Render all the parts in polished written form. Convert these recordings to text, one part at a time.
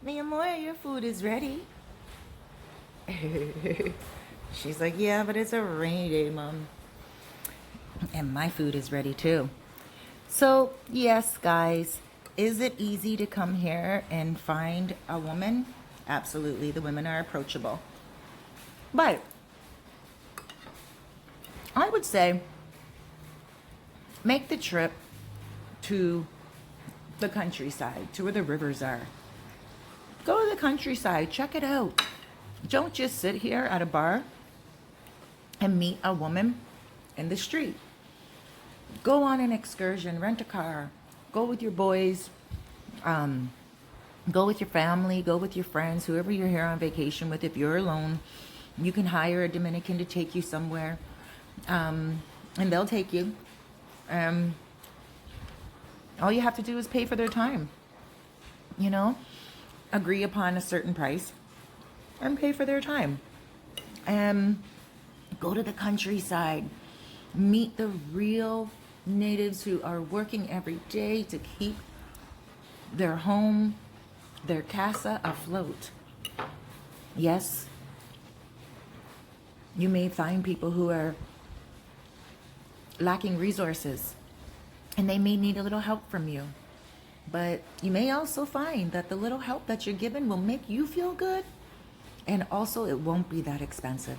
Mi amor, your food is ready. She's like, yeah, but it's a rainy day, Mom. And my food is ready too. So, yes, guys, is it easy to come here and find a woman? Absolutely. The women are approachable. But I would say make the trip to the countryside, to where the rivers are. Go to the countryside, check it out. Don't just sit here at a bar and meet a woman in the street. Go on an excursion, rent a car, go with your boys, go with your family, go with your friends, whoever you're here on vacation with. If you're alone, you can hire a Dominican to take you somewhere, and they'll take you. All you have to do is pay for their time, you know, agree upon a certain price and pay for their time. And go to the countryside, meet the real natives who are working every day to keep their home, their casa afloat. Yes, you may find people who are lacking resources and they may need a little help from you. But you may also find that the little help that you're given will make you feel good, and also it won't be that expensive.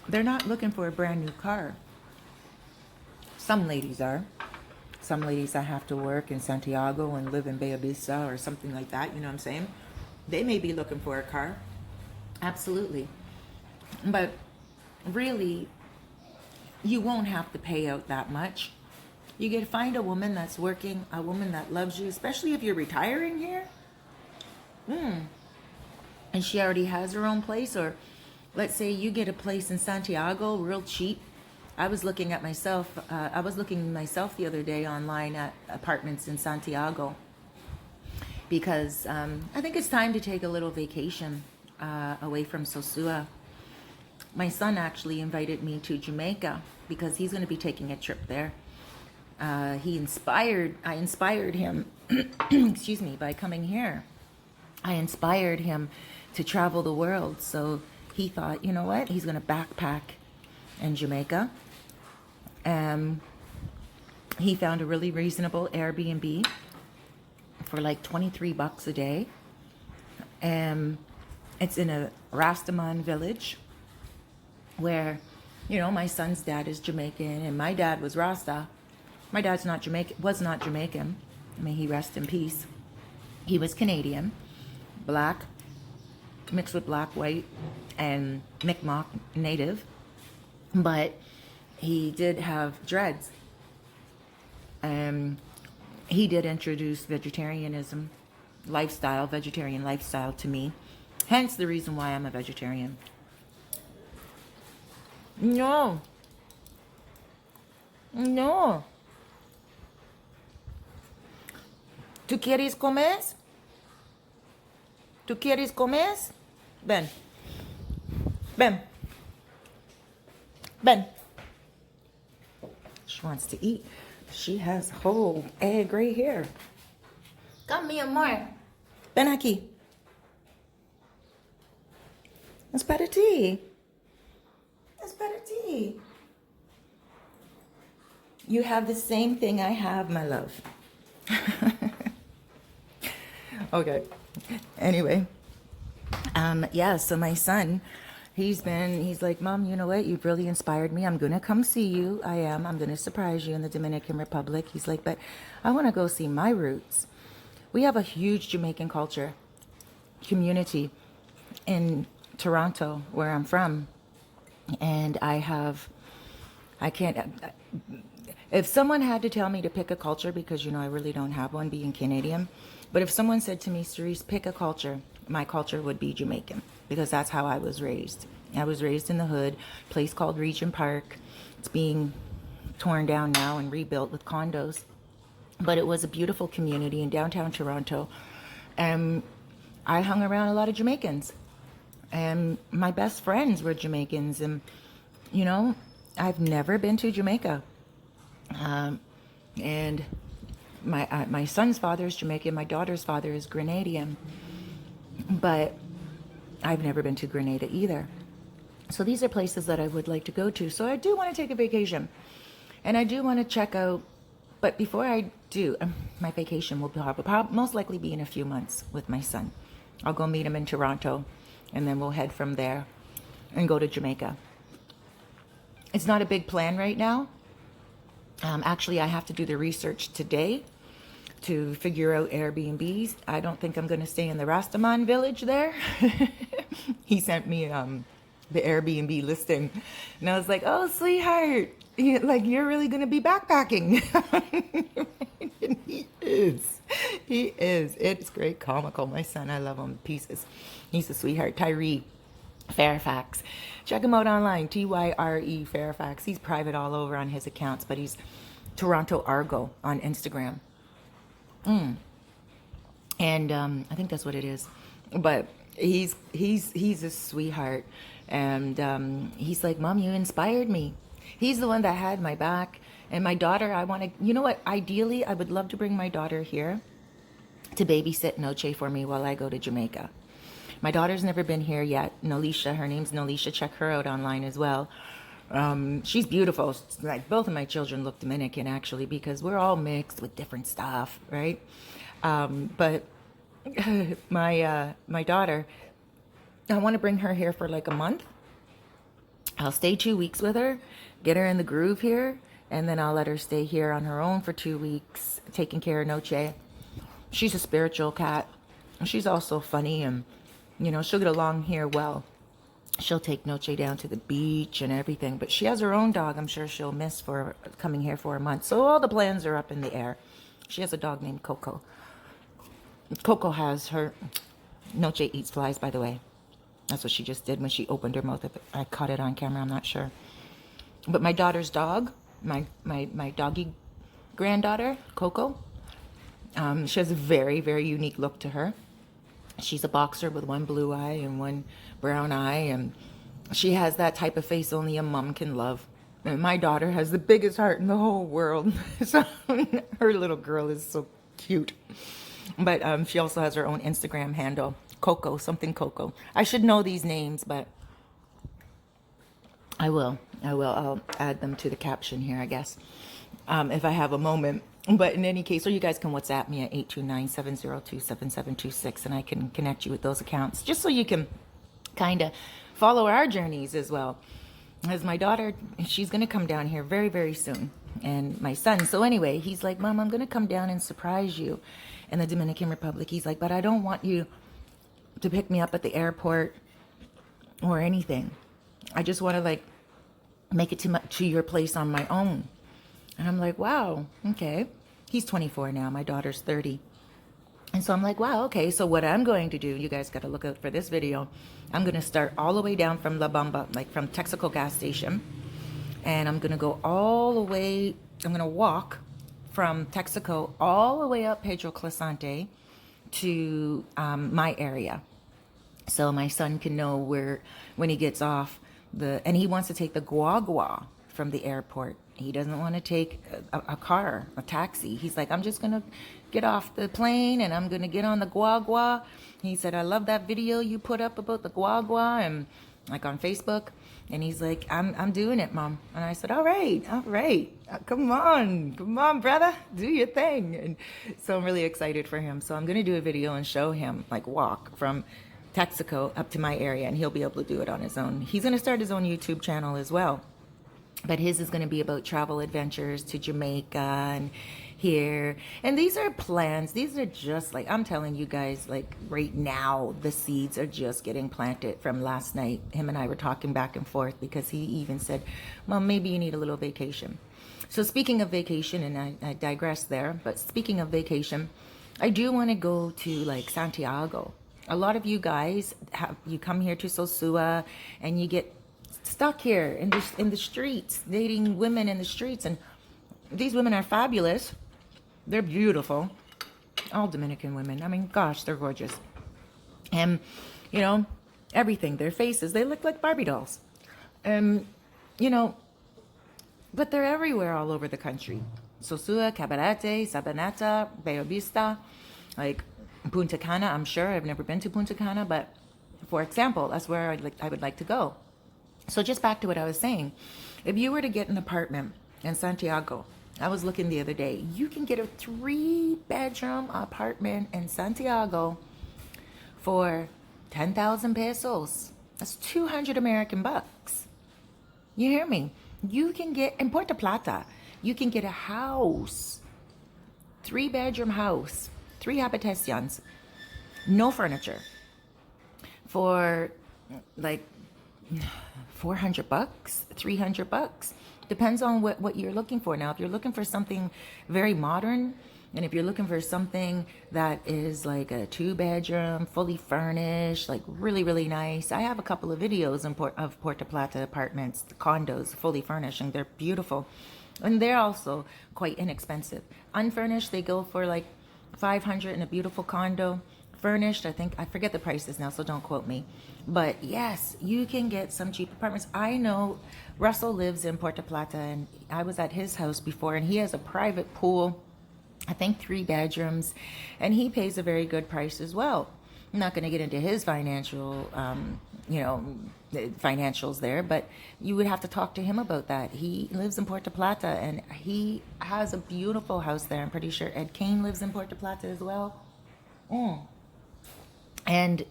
They're not looking for a brand new car. Some ladies are. Some ladies that have to work in Santiago and live in Bella Vista or something like that, you know what I'm saying? They may be looking for a car. Absolutely. But really, you won't have to pay out that much. You can find a woman that's working, a woman that loves you, especially if you're retiring here. And she already has her own place, or let's say you get a place in Santiago real cheap. I was looking myself the other day online at apartments in Santiago because I think it's time to take a little vacation away from Sosua. My son actually invited me to Jamaica because he's going to be taking a trip there. I inspired him, excuse me, by coming here. I inspired him to travel the world. So he thought, you know what? He's going to backpack in Jamaica. He found a really reasonable Airbnb for like $23 a day. It's in a Rastaman village where, you know, my son's dad is Jamaican and my dad was Rasta. My dad's was not Jamaican. May he rest in peace. He was Canadian, black, mixed with black, white, and Mi'kmaq native. But he did have dreads. He did introduce vegetarian lifestyle to me. Hence the reason why I'm a vegetarian. No. No. ¿Tú quieres comer? ¿Tú quieres comer? Ven. Ven. Ven. She wants to eat. She has a whole egg right here. Come, mi amor. Ven aquí. It's para ti. It's para ti. You have the same thing I have, my love. Okay. Anyway. Yeah, so my son, he's like, Mom, you know what? You've really inspired me. I'm going to come see you. I'm going to surprise you in the Dominican Republic. He's like, but I want to go see my roots. We have a huge Jamaican culture community in Toronto, where I'm from. And if someone had to tell me to pick a culture, because, you know, I really don't have one being Canadian, but if someone said to me, Cerise, pick a culture, my culture would be Jamaican, because that's how I was raised. I was raised in the hood, a place called Regent Park. It's being torn down now and rebuilt with condos. But it was a beautiful community in downtown Toronto. And I hung around a lot of Jamaicans. And my best friends were Jamaicans. And, you know, I've never been to Jamaica. And My son's father is Jamaican. My daughter's father is Grenadian. But I've never been to Grenada either. So these are places that I would like to go to. So I do want to take a vacation. And I do want to check out. But before I do, my vacation will most likely be in a few months with my son. I'll go meet him in Toronto. And then we'll head from there and go to Jamaica. It's not a big plan right now. Actually, I have to do the research today to figure out Airbnbs. I don't think I'm going to stay in the Rastaman village there. He sent me the Airbnb listing. And I was like, oh, sweetheart, you're really going to be backpacking. And he is. He is. It's great comical. My son, I love him pieces. He's a sweetheart. Tyree Fairfax. Check him out online. Tyre Fairfax. He's private all over on his accounts, but he's Toronto Argo on Instagram. And I think that's what it is. But he's a sweetheart. And he's like, Mom, you inspired me. He's the one that had my back. And my daughter, I want to, you know what? Ideally, I would love to bring my daughter here to babysit Noche for me while I go to Jamaica. My daughter's never been here yet. Nolisha, her name's Nolisha. Check her out online as well. She's beautiful. Like both of my children look Dominican actually, because we're all mixed with different stuff, right? But my daughter, I want to bring her here for like a month. I'll stay 2 weeks with her, get her in the groove here, and then I'll let her stay here on her own for 2 weeks, taking care of Noche. She's a spiritual cat. She's also funny, and she'll get along here well. She'll take Noche down to the beach and everything, but she has her own dog I'm sure she'll miss for coming here for a month. So all the plans are up in the air. She has a dog named Coco. Coco has her... Noche eats flies, by the way. That's what she just did when she opened her mouth. I caught it on camera, I'm not sure. But my daughter's dog, my doggy granddaughter, Coco, she has a very, very unique look to her. She's a boxer with one blue eye and one brown eye, and she has that type of face only a mom can love. And my daughter has the biggest heart in the whole world. So her little girl is so cute. But she also has her own Instagram handle, Coco, something Coco. I should know these names, but I will. I'll add them to the caption here, I guess, if I have a moment. But in any case, or you guys can WhatsApp me at 829-702-7726, and I can connect you with those accounts, just so you can kind of follow our journeys as well. As my daughter, she's going to come down here very, very soon. And my son, so anyway, he's like, Mom, I'm going to come down and surprise you in the Dominican Republic. He's like, but I don't want you to pick me up at the airport or anything. I just want to make it to your place on my own. And I'm like, wow, okay. He's 24 now. My daughter's 30. And so I'm like, wow, okay. So what I'm going to do, you guys got to look out for this video. I'm going to start all the way down from La Bamba, like from Texaco gas station. And I'm going to go all the way, I'm going to walk from Texaco all the way up Pedro Clisante to my area. So my son can know where, when he gets off, and he wants to take the guagua from the airport. He doesn't want to take a car, a taxi. He's like, I'm just going to get off the plane and I'm going to get on the guagua. He said, I love that video you put up about the guagua and like on Facebook. And he's like, I'm doing it, Mom. And I said, all right. Come on, brother, do your thing. And so I'm really excited for him. So I'm going to do a video and show him walk from Texaco up to my area, and he'll be able to do it on his own. He's going to start his own YouTube channel as well. But his is going to be about travel adventures to Jamaica and here. And these are plans. These are just I'm telling you guys, right now, the seeds are just getting planted from last night. Him and I were talking back and forth because he even said, Mom, maybe you need a little vacation. So speaking of vacation, and I digress there, but speaking of vacation, I do want to go to Santiago. A lot of you guys, you come here to Sosua and you get stuck here in the streets, dating women in the streets, and these women are fabulous. They're beautiful. All Dominican women. I mean, gosh, they're gorgeous. And, everything. Their faces, they look like Barbie dolls. But they're everywhere all over the country. Sosua, Cabarete, Sabaneta, Bella Vista, like Punta Cana. I'm sure I've never been to Punta Cana, but for example, that's where I would like to go. So just back to what I was saying, if you were to get an apartment in Santiago, I was looking the other day, you can get a 3-bedroom apartment in Santiago for 10,000 pesos. That's 200 American bucks. You hear me? You can get, in Puerto Plata, you can get a house, 3-bedroom house, 3 habitaciones, no furniture, for like 400 bucks, 300 bucks. Depends on what you're looking for. Now, if you're looking for something very modern, and if you're looking for something that is like a 2-bedroom, fully furnished, like really, really nice. I have a couple of videos of Puerto Plata apartments, the condos, fully furnished, and they're beautiful. And they're also quite inexpensive. Unfurnished, they go for like 500 in a beautiful condo. Furnished, I forget the prices now, so don't quote me. But yes, you can get some cheap apartments. I know Russell lives in Puerto Plata, and I was at his house before, and he has a private pool, I think 3 bedrooms, and he pays a very good price as well. I'm not going to get into his financial, financials there, but you would have to talk to him about that. He lives in Puerto Plata, and he has a beautiful house there. I'm pretty sure Ed Kane lives in Puerto Plata as well. And,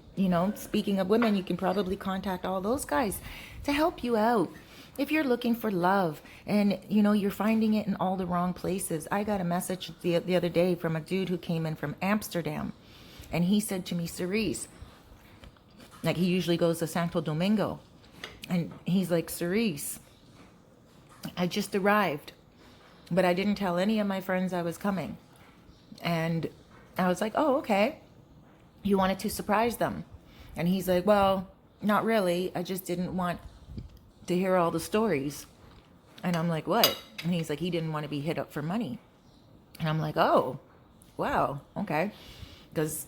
speaking of women, you can probably contact all those guys to help you out. If you're looking for love and, you're finding it in all the wrong places. I got a message the other day from a dude who came in from Amsterdam. And he said to me, Cerise, like he usually goes to Santo Domingo. And he's like, Cerise, I just arrived, but I didn't tell any of my friends I was coming. And I was like, oh, okay. You wanted to surprise them. And he's like, well, not really. I just didn't want to hear all the stories. And I'm like, what? And he's like, he didn't want to be hit up for money. And I'm like, oh, wow, okay. Because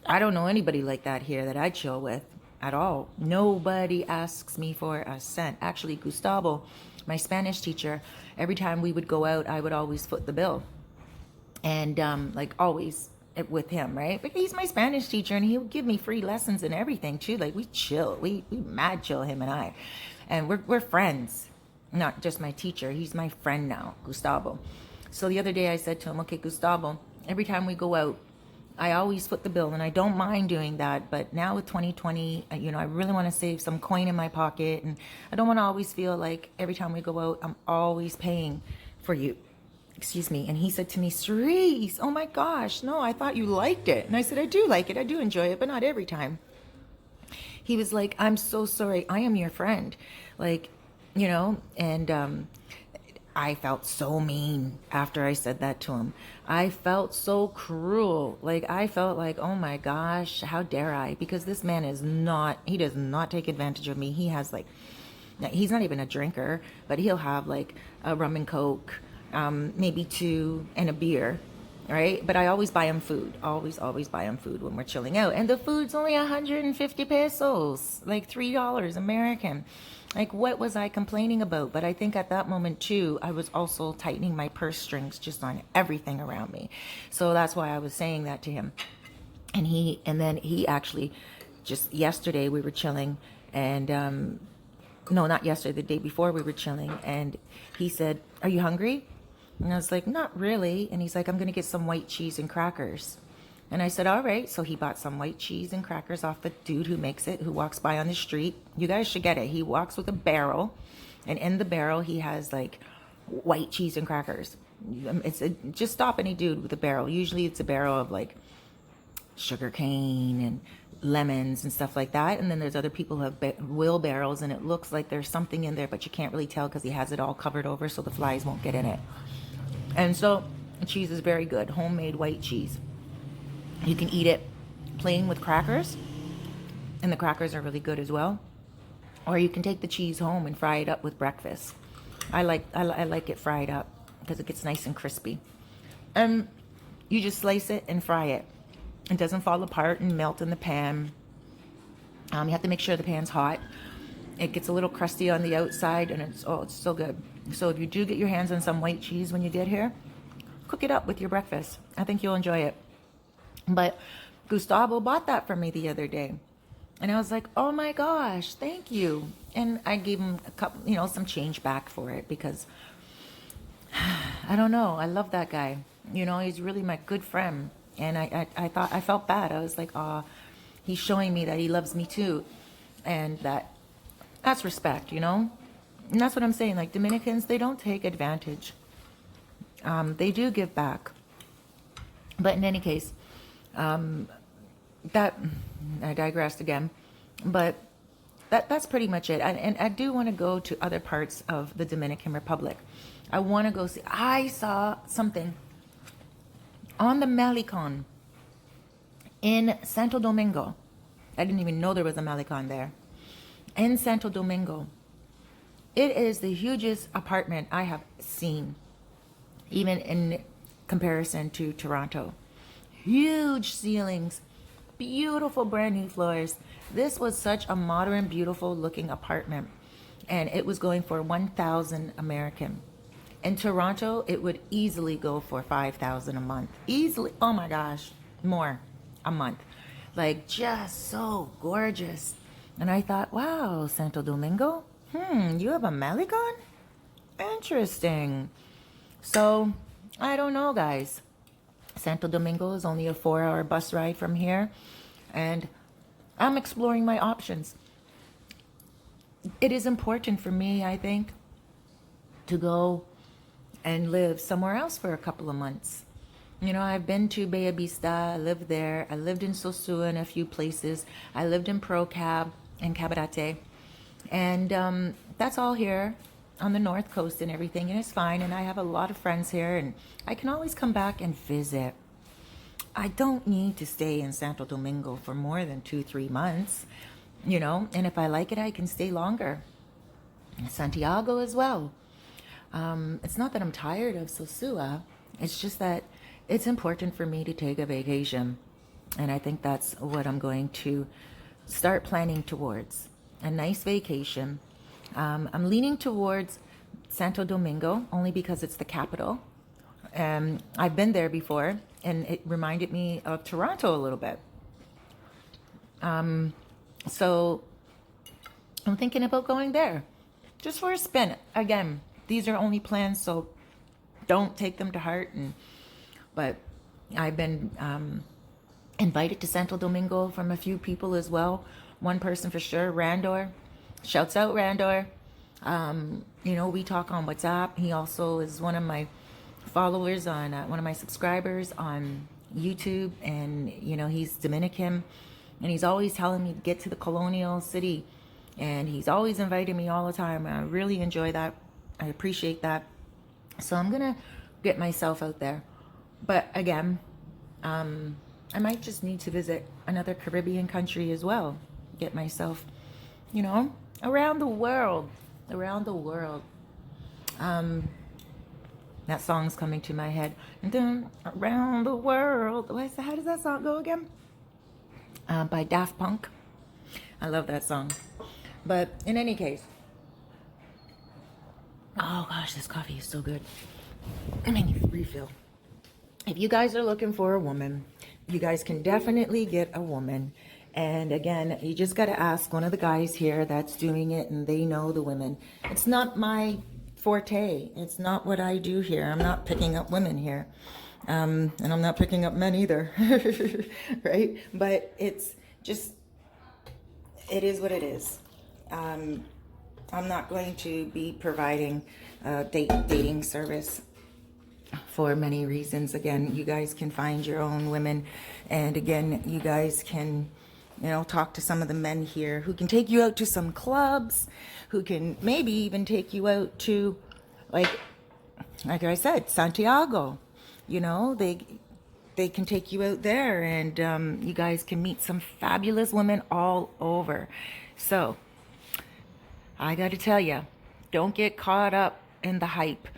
I don't know anybody like that here that I chill with at all. Nobody asks me for a cent. Actually, Gustavo, my Spanish teacher, every time we would go out, I would always foot the bill. And always with him, right? But he's my Spanish teacher, and he'll give me free lessons and everything too. Like we chill, we mad chill, him and I, and we're friends. Not just my teacher, he's my friend now, Gustavo. So the other day I said to him, okay, Gustavo, every time we go out, I always foot the bill, and I don't mind doing that. But now with 2020, I really want to save some coin in my pocket, and I don't want to always feel like every time we go out, I'm always paying for you. Excuse me. And he said to me, Cerise, oh my gosh, no, I thought you liked it. And I said, I do like it. I do enjoy it, but not every time. He was like, I'm so sorry. I am your friend. And I felt so mean after I said that to him. I felt so cruel. I felt like, oh my gosh, how dare I? Because this man he does not take advantage of me. He has he's not even a drinker, but he'll have a rum and coke, maybe 2 and a beer, right? But I always buy him food. Always buy him food when we're chilling out. And the food's only 150 pesos, like $3 American. What was I complaining about? But I think at that moment too, I was also tightening my purse strings just on everything around me. So that's why I was saying that to him. And then he actually, just yesterday we were chilling, and no, not yesterday, the day before we were chilling, and he said, are you hungry? And I was like, not really. And he's like, I'm going to get some white cheese and crackers. And I said, all right. So he bought some white cheese and crackers off the dude who makes it, who walks by on the street. You guys should get it. He walks with a barrel, and in the barrel, he has white cheese and crackers. Just stop any dude with a barrel. Usually it's a barrel of sugar cane and lemons and stuff like that. And then there's other people who have wheelbarrows, and it looks like there's something in there, but you can't really tell because he has it all covered over so the flies won't get in it. And so the cheese is very good, homemade white cheese. You can eat it plain with crackers, and the crackers are really good as well. Or you can take the cheese home and fry it up with breakfast. I like it fried up because it gets nice and crispy. And you just slice it and fry it. It doesn't fall apart and melt in the pan. You have to make sure the pan's hot. It gets a little crusty on the outside, and it's so good. So if you do get your hands on some white cheese when you get here, cook it up with your breakfast. I think you'll enjoy it. But Gustavo bought that for me the other day. And I was like, oh my gosh, thank you. And I gave him a couple, some change back for it because I don't know. I love that guy. He's really my good friend. And I thought, I felt bad. I was like, oh, he's showing me that he loves me too. And that's respect, And that's what I'm saying. Like Dominicans, they don't take advantage. They do give back. But in any case, that I digressed again, but that's pretty much it. And I do want to go to other parts of the Dominican Republic. I want to go see. I saw something on the Malecon in Santo Domingo. I didn't even know there was a Malecon there. In Santo Domingo, it is the hugest apartment I have seen, even in comparison to Toronto. Huge ceilings, beautiful brand new floors. This was such a modern, beautiful looking apartment, and it was going for 1,000 American. In Toronto, it would easily go for 5,000 a month. Easily, oh my gosh, more a month. Like just so gorgeous. And I thought, wow, Santo Domingo, you have a Malecon? Interesting. So, I don't know, guys. Santo Domingo is only a 4-hour bus ride from here, and I'm exploring my options. It is important for me, I think, to go and live somewhere else for a couple of months. I've been to Bella Vista. I lived there. I lived in Sosua and a few places. I lived in Cab and Cabarete, and that's all here on the North Coast and everything, and it's fine. And I have a lot of friends here, and I can always come back and visit. I don't need to stay in Santo Domingo for more than 2-3 months, and if I like it, I can stay longer. Santiago as well. It's not that I'm tired of Sosua. It's just that it's important for me to take a vacation. And I think that's what I'm going to start planning towards. A nice vacation. I'm leaning towards Santo Domingo only because it's the capital. I've been there before, and it reminded me of Toronto a little bit. So I'm thinking about going there just for a spin. Again, these are only plans, so don't take them to heart. But I've been invited to Santo Domingo from a few people as well. One person for sure, Randor. Shouts out Randor. We talk on WhatsApp. He also is one of my followers on one of my subscribers on YouTube, and he's Dominican, and he's always telling me to get to the colonial city, and he's always inviting me all the time. I really enjoy that. I appreciate that. So I'm gonna get myself out there. But again, I might just need to visit another Caribbean country as well. Get myself, around the world. Around the world. That song's coming to my head. And then around the world. How does that song go again? By Daft Punk. I love that song. But in any case. Oh gosh, this coffee is so good. I mean, refill. If you guys are looking for a woman, you guys can definitely get a woman. And again, you just got to ask one of the guys here that's doing it, and they know the women. It's not my forte. It's not what I do here. I'm not picking up women here. And I'm not picking up men either. Right? But it's just, it is what it is. I'm not going to be providing a dating service for many reasons. Again, you guys can find your own women, and again, you guys can talk to some of the men here who can take you out to some clubs, who can maybe even take you out to like I said, Santiago. They can take you out there, and you guys can meet some fabulous women all over. So I got to tell you, don't get caught up in the hype.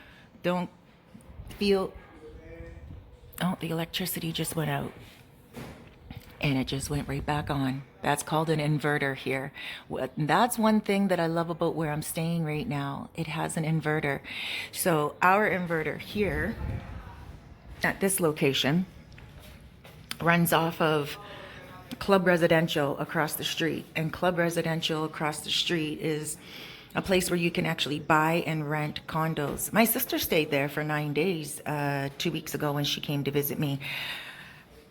Don't feel, oh, the electricity just went out and it just went right back on. That's called an inverter here. That's one thing that I love about where I'm staying right now. It has an inverter. So our inverter here at this location runs off of Club Residential across the street. And Club Residential across the street is a place where you can actually buy and rent condos. My sister stayed there for 9 days 2 weeks ago when she came to visit me.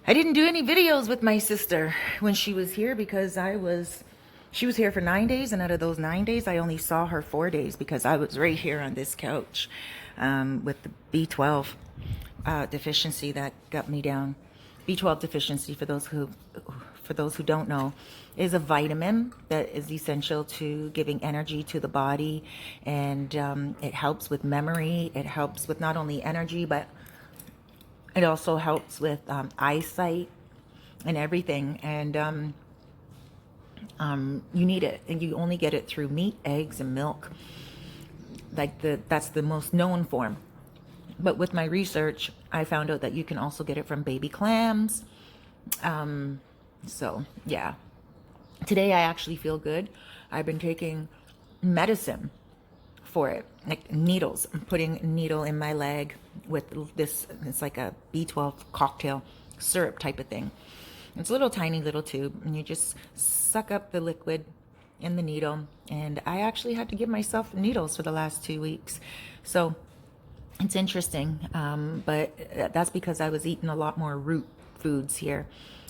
I didn't do any videos with my sister when she was here because she was here for 9 days, and out of those 9 days, I only saw her 4 days because I was right here on this couch with the B12 deficiency that got me down. B12 deficiency, for those who don't know, is a vitamin that is essential to giving energy to the body, and it helps with memory. It helps with not only energy, but it also helps with eyesight and everything. And you need it, and you only get it through meat, eggs, and milk. That's the most known form. But with my research, I found out that you can also get it from baby clams. So yeah, today I actually feel good. I've been taking medicine for it, like needles. I'm putting a needle in my leg with this. It's like a B12 cocktail syrup type of thing. It's a little tiny little tube, and you just suck up the liquid in the needle. And I actually had to give myself needles for the last 2 weeks. So it's interesting, but that's because I was eating a lot more root foods here,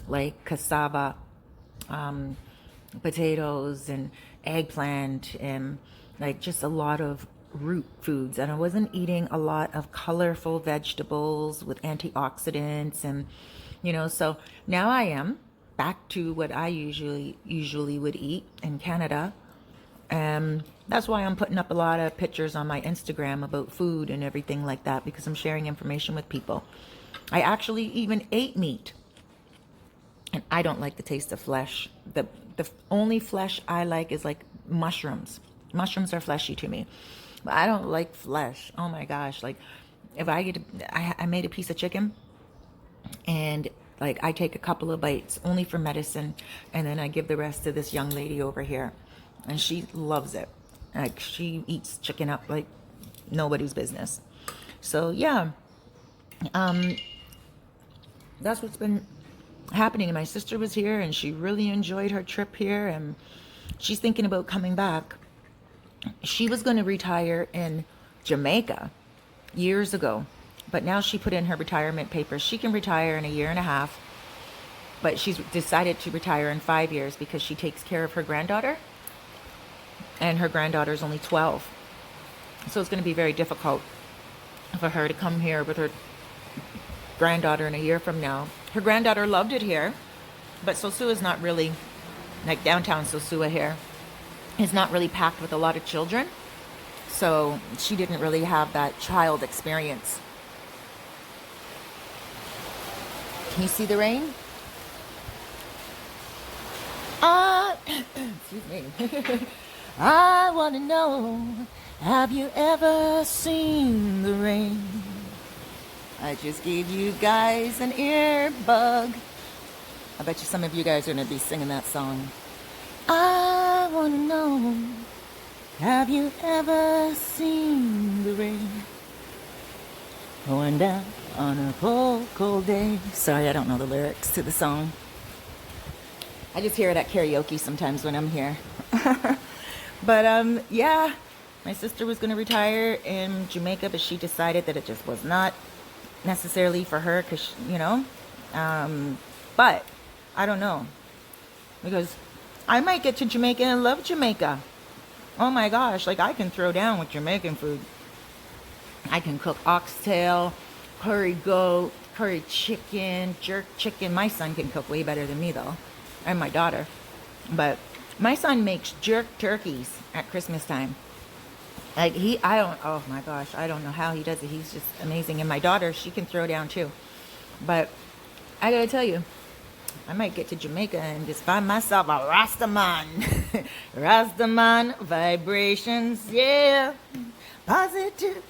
like cassava, potatoes, and eggplant, and like just a lot of root foods. And I wasn't eating a lot of colorful vegetables with antioxidants, and so now I am back to what I usually would eat in Canada. That's why I'm putting up a lot of pictures on my Instagram about food and everything like that, because I'm sharing information with people. I actually even ate meat, and I don't like the taste of flesh. The only flesh I like is like mushrooms. Mushrooms are fleshy to me, but I don't like flesh. Oh my gosh. Like if I made a piece of chicken, and like I take a couple of bites only for medicine, and then I give the rest to this young lady over here, and she loves it. Like she eats chicken up like nobody's business. So yeah, that's what's been happening. And my sister was here, and she really enjoyed her trip here, and she's thinking about coming back. She was going to retire in Jamaica years ago, but now she put in her retirement papers. She can retire in 1.5 years, but she's decided to retire in 5 years because she takes care of her granddaughter, and her granddaughter is only 12. So it's going to be very difficult for her to come here with her granddaughter in 1 year from now. Her granddaughter loved it here, but Sosua is not really, like downtown Sosua here, is not really packed with a lot of children. So she didn't really have that child experience. Can you see the rain? Excuse me. I want to know, have you ever seen the rain? I just gave you guys an ear bug. I bet you some of you guys are going to be singing that song. I want to know, have you ever seen the rain going down on a cold, cold day? Sorry, I don't know the lyrics to the song. I just hear it at karaoke sometimes when I'm here. But yeah, my sister was going to retire in Jamaica, but she decided that it just was not necessarily for her, because but I don't know, because I might get to Jamaica and love Jamaica. Oh my gosh, like I can throw down with Jamaican food. I can cook oxtail, curry goat, curry chicken, jerk chicken. My son can cook way better than me though, and my daughter. But my son makes jerk turkeys at Christmas time. Like oh my gosh, I don't know how he does it. He's just amazing. And my daughter, she can throw down too. But I gotta tell you, I might get to Jamaica and just find myself a Rastaman. Rastaman vibrations, yeah. Positive.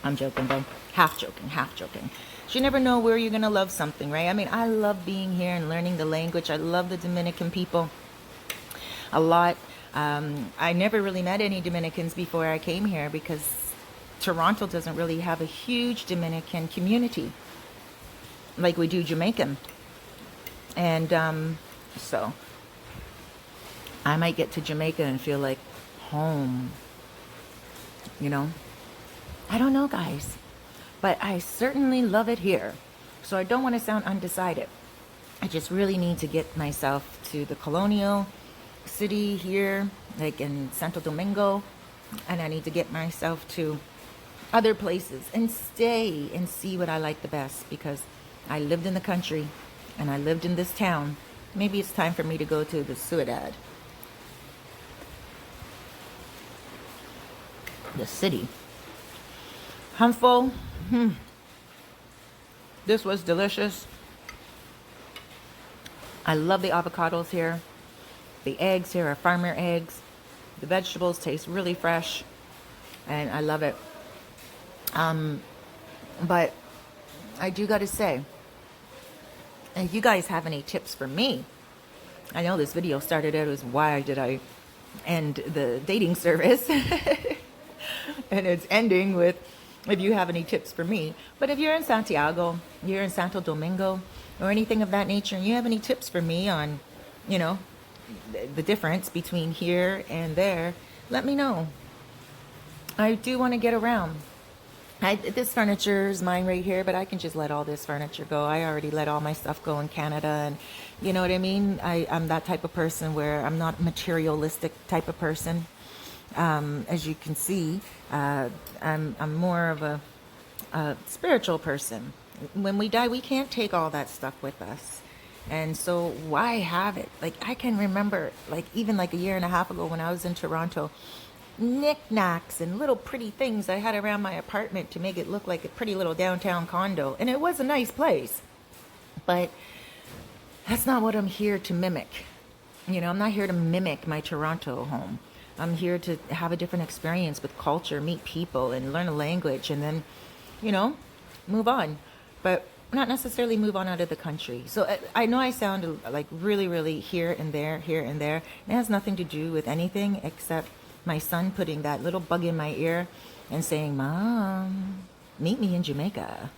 I'm joking though. Half joking. You never know where you're gonna love something, right? I mean, I love being here and learning the language. I love the Dominican people a lot. I never really met any Dominicans before I came here because Toronto doesn't really have a huge Dominican community like we do Jamaican. And so I might get to Jamaica and feel like home, you know? I don't know, guys, but I certainly love it here. So I don't want to sound undecided. I just really need to get myself to the colonial city here, like in Santo Domingo, and I need to get myself to other places and stay and see what I like the best, because I lived in the country and I lived in this town. Maybe it's time for me to go to the ciudad, the city. Humful. This was delicious. I love the avocados here. The eggs here are farmer eggs. The vegetables taste really fresh, and I love it. But I do got to say, if you guys have any tips for me, I know this video started out as why did I end the dating service, and it's ending with if you have any tips for me. But if you're in Santiago, you're in Santo Domingo, or anything of that nature, and you have any tips for me on, you know, the difference between here and there, let me know. I do want to get around. This furniture is mine right here, but I can just let all this furniture go. I already let all my stuff go in Canada, and you know what I mean? I'm that type of person where I'm not materialistic type of person. As you can see, I'm more of a spiritual person. When we die, we can't take all that stuff with us. And so why have it? Like, I can remember, like, even like a year and a half ago when I was in Toronto, knickknacks and little pretty things I had around my apartment to make it look like a pretty little downtown condo. And it was a nice place. But that's not what I'm here to mimic. You know, I'm not here to mimic my Toronto home. I'm here to have a different experience with culture, meet people, and learn a language, and then, you know, move on. But not necessarily move on out of the country. So I know I sound like really, really here and there, here and there. It has nothing to do with anything except my son putting that little bug in my ear and saying, "Mom, meet me in Jamaica."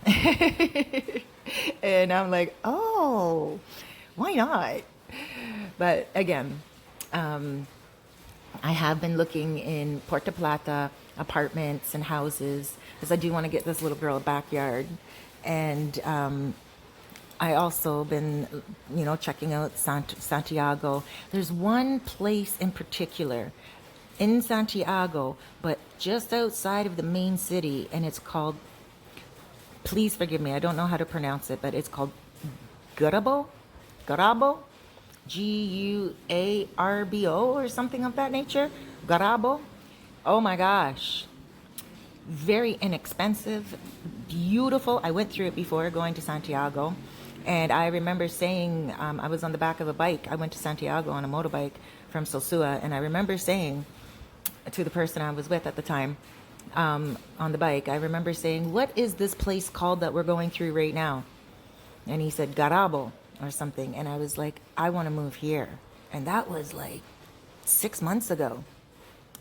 And I'm like, oh, why not? But again, I have been looking in Puerto Plata, apartments and houses, because I do want to get this little girl a backyard. And I also been, you know, checking out Santiago. There's one place in particular in Santiago, but just outside of the main city, and it's called, please forgive me, I don't know how to pronounce it, but it's called Garabo, Guarbo, or something of that nature. Garabo. Oh my gosh. Very inexpensive, beautiful. I went through it before going to Santiago, and I remember saying, I was on the back of a bike. I went to Santiago on a motorbike from Sosua, and I remember saying to the person I was with at the time, on the bike, I remember saying, "What is this place called that we're going through right now?" And he said, Garabo or something. And I was like, I want to move here. And that was like 6 months ago,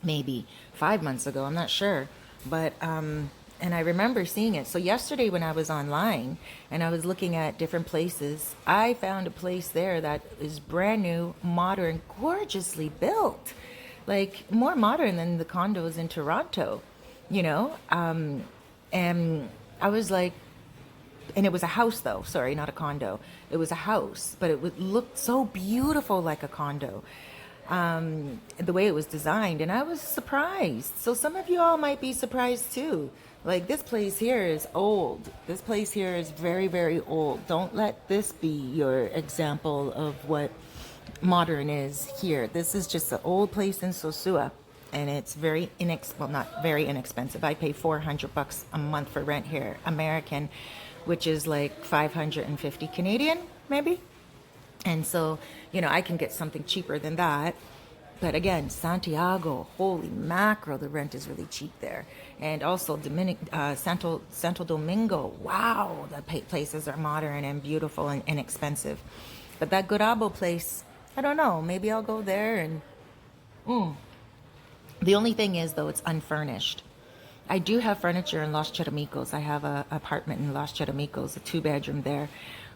maybe 5 months ago. I'm not sure. But, and I remember seeing it. So yesterday when I was online and I was looking at different places, I found a place there that is brand new, modern, gorgeously built, like more modern than the condos in Toronto, you know? And I was like, and it was a house though, sorry, not a condo. It was a house, but it would look so beautiful like a condo. The way it was designed, and I was surprised. So some of you all might be surprised too. Like, this place here is old. This place here is very, very old. Don't let this be your example of what modern is here. This is just an old place in Sosua, and it's very well, not very inexpensive. I pay $400 a month for rent here, American, which is like 550 Canadian, maybe. And so, you know, I can get something cheaper than that. But again, Santiago, holy mackerel, the rent is really cheap there. And also Santo Domingo, wow, the places are modern and beautiful and inexpensive. But that Gurabo place, I don't know, maybe I'll go there. And the only thing is, though, it's unfurnished. I do have furniture in Los Cheramicos. I have a apartment in Los Cheramicos, a 2-bedroom there,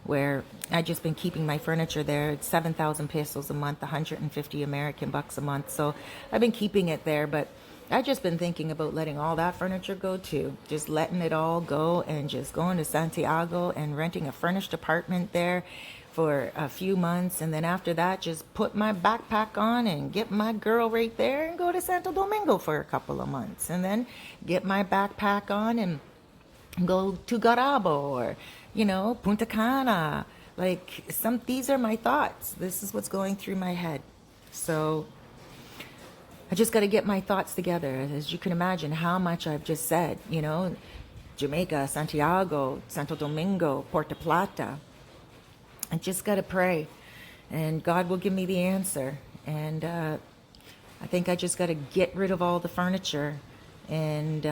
where I just been keeping my furniture there. It's 7,000 pesos a month, 150 American bucks a month. So I've been keeping it there, but I just been thinking about letting all that furniture go too. Just letting it all go and just going to Santiago and renting a furnished apartment there for a few months, and then after that just put my backpack on and get my girl right there and go to Santo Domingo for a couple of months, and then get my backpack on and go to Garabo or Punta Cana. Like, these are my thoughts. This is what's going through my head. So I just got to get my thoughts together. As you can imagine how much I've just said, Jamaica, Santiago, Santo Domingo, Puerto Plata. I just got to pray, and God will give me the answer. And I think I just got to get rid of all the furniture and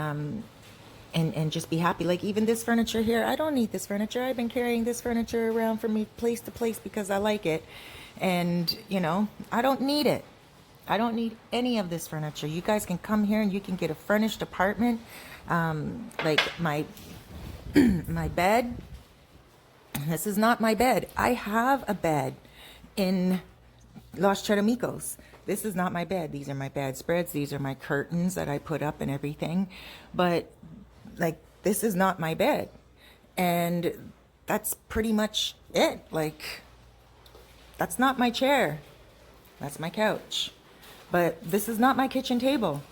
just be happy. Like, even this furniture here, I don't need this furniture. I've been carrying this furniture around from me place to place because I like it. And, I don't need it. I don't need any of this furniture. You guys can come here and you can get a furnished apartment. Like my bed. This is not my bed. I have a bed in Los Cheramicos. This is not my bed. These are my bedspreads. These are my curtains that I put up and everything. But, like, this is not my bed. And that's pretty much it. Like, that's not my chair. That's my couch. But this is not my kitchen table.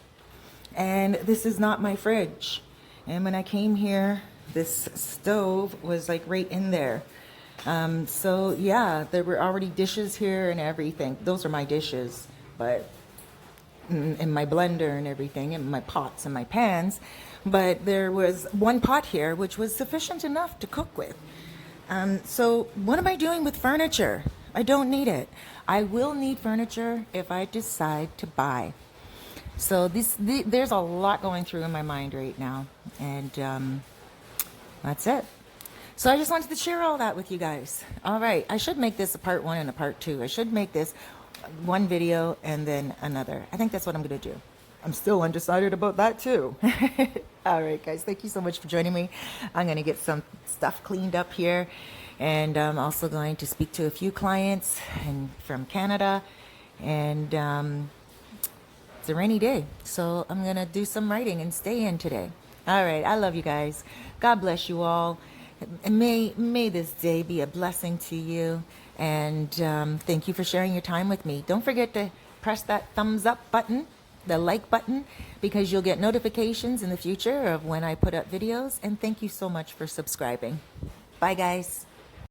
And this is not my fridge. And when I came here, this stove was like right in there. So yeah, there were already dishes here and everything. Those are my dishes, but in my blender and everything, and my pots and my pans. But there was one pot here, which was sufficient enough to cook with. So what am I doing with furniture? I don't need it. I will need furniture if I decide to buy. So there's a lot going through in my mind right now, and that's it. So I just wanted to share all that with you guys. All right, I should make this a part 1 and a part 2. I should make this one video and then another. I think that's what I'm going to do. I'm still undecided about that too. All right, guys, thank you so much for joining me. I'm going to get some stuff cleaned up here, and I'm also going to speak to a few clients from Canada, and it's a rainy day, so I'm going to do some writing and stay in today. All right, I love you guys. God bless you all. And may this day be a blessing to you. And thank you for sharing your time with me. Don't forget to press that thumbs up button, the like button, because you'll get notifications in the future of when I put up videos. And thank you so much for subscribing. Bye, guys.